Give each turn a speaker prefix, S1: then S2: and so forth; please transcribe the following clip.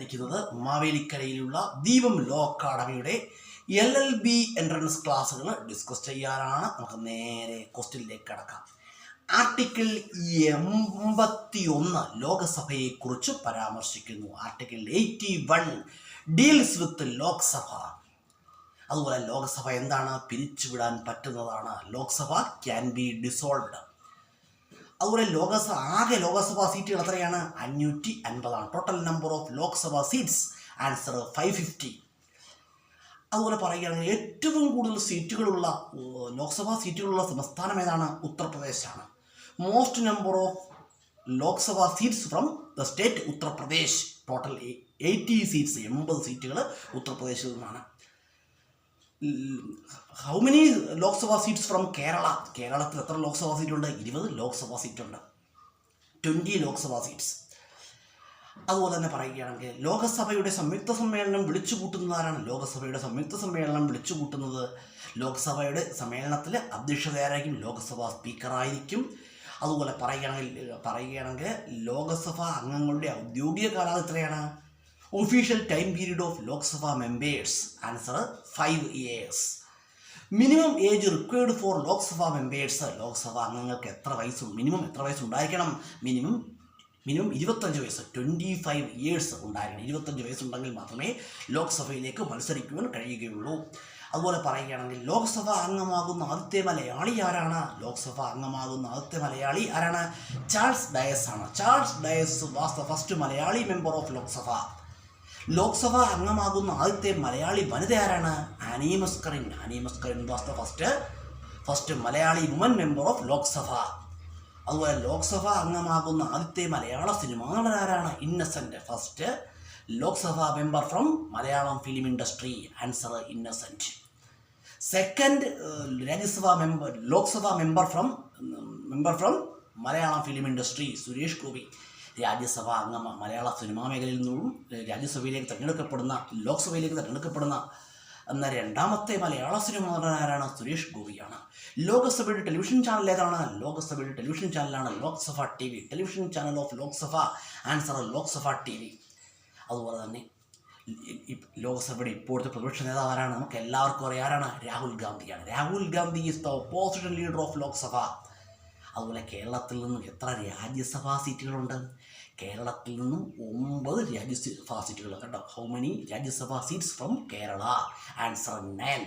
S1: പഠിക്കുന്നത് മാവേലിക്കരയിലുള്ള ദീപം law അക്കാഡമിയുടെ LLB entrance ക്ലാസ്സുകൾ ഡിസ്കസ് ചെയ്യാനാണ്. നമുക്ക് നേരെ ക്വസ്റ്റ്യനിലേക്ക് കടക്കാം. ആർട്ടിക്കിൾ 81 ലോകസഭയെക്കുറിച്ച് പരാമർശിക്കുന്നു. Article 81 deals with Lok Sabha. അതുപോലെ ലോകസഭ എന്താണ്? പിരിച്ചുവിടാൻ പറ്റുന്നതാണ്. Lok Sabha can be dissolved. അതുപോലെ ആകെ ലോകസഭാ സീറ്റുകൾ എത്രയാണ്? 550. Total number of Lok Sabha seats answer 550. അതുപോലെ പറയുകയാണെങ്കിൽ ഏറ്റവും കൂടുതൽ സീറ്റുകളുള്ള ലോക്സഭാ സീറ്റുകളുള്ള സംസ്ഥാനം ഏതാണ്? ഉത്തർപ്രദേശാണ്. Most number of Lok Sabha seats from the state Uttar Pradesh. Total 80 seats, 80 സീറ്റുകൾ ഉത്തർപ്രദേശിൽ നിന്നാണ്. How many Lok Sabha seats from Kerala? കേരളത്തിൽ എത്ര ലോക്സഭാ സീറ്റുണ്ട്? 20 ലോക്സഭാ സീറ്റുണ്ട്. 20 ലോക്സഭാ സീറ്റ്സ്. അതുപോലെ തന്നെ പറയുകയാണെങ്കിൽ ലോകസഭയുടെ സംയുക്ത സമ്മേളനം വിളിച്ചു കൂട്ടുന്നതാരാണ്? ലോകസഭയുടെ സംയുക്ത സമ്മേളനം വിളിച്ചു കൂട്ടുന്നത് ലോക്സഭയുടെ സമ്മേളനത്തിൽ അധ്യക്ഷതയായിരിക്കും ലോകസഭാ സ്പീക്കറായിരിക്കും. അതുപോലെ പറയുകയാണെങ്കിൽ ലോകസഭാ അംഗങ്ങളുടെ ഔദ്യോഗിക കാലാവധി എത്രയാണ്? Official time period of Lok Sabha members answer 5 years. Minimum age required for Lok Sabha members. Lok Sabha അംഗങ്ങൾക്ക് മിനിമം എത്ര വയസ്സ് ഉണ്ടായിരിക്കണം? മിനിമം 25 വയസ്സ്, 25 years ഉണ്ടായിരിക്കണം. 25 വയസ്സുണ്ടെങ്കിൽ മാത്രമേ ലോക്സഭയിലേക്ക് മത്സരിക്കുവാൻ കഴിയുകയുള്ളൂ. അതുപോലെ പറയുകയാണെങ്കിൽ ലോക്സഭ അംഗമാകുന്ന ആദ്യത്തെ മലയാളി ആരാണ്? ലോക്സഭ അംഗമാകുന്ന ആദ്യത്തെ മലയാളി ആരാണ്? ചാൾസ് ഡയസ് ആണ്. Charles Dias was the first Malayali member of Lok Sabha. Lok Sabha അംഗമാകുന്ന ആദ്യത്തെ മലയാളി വനിത ആരാണ്? Annie Mascarene. Annie Mascarene was the first Malayali woman member of Lok Sabha. അതുപോലെ ലോക്സഭ അംഗമാകുന്ന ആദ്യത്തെ മലയാള സിനിമാ നടൻ ആരാണ്? Innocent. First Lok Sabha member from Malayalam film industry answer Innocent. Second Lok Sabha member from Malayalam film industry Suresh Gopi. Rajya Sabha അംഗം മലയാള സിനിമാ മേഖലയിൽ നിന്നും ലോക്സഭയിലേക്ക് തിരഞ്ഞെടുക്കപ്പെടുന്ന എന്ന രണ്ടാമത്തെ മലയാള സിനിമാ നടൻ ആരാണ്? സുരേഷ് ഗോപിയാണ്. ലോകസഭയുടെ ടെലിവിഷൻ ചാനൽ ഏതാണ്? ലോകസഭയുടെ ടെലിവിഷൻ ചാനലാണ് Lok Sabha TV. Television channel of Lok Sabha answer Lok Sabha TV. അതുപോലെ തന്നെ ലോക്സഭയുടെ ഇപ്പോഴത്തെ പ്രതിപക്ഷ നേതാവ് ആരാണ്? നമുക്ക് എല്ലാവർക്കും അറിയാം ആരാണ്? രാഹുൽ ഗാന്ധിയാണ്. Rahul Gandhi is the opposition leader of Lok Sabha. അതുപോലെ കേരളത്തിൽ നിന്നും എത്ര രാജ്യസഭാ സീറ്റുകളുണ്ട്? കേരളത്തിൽ നിന്നും 9 രാജ്യസഭാ സീറ്റുകൾ. കേട്ടോ, how many Rajya Sabha seats from Kerala? Answer 9.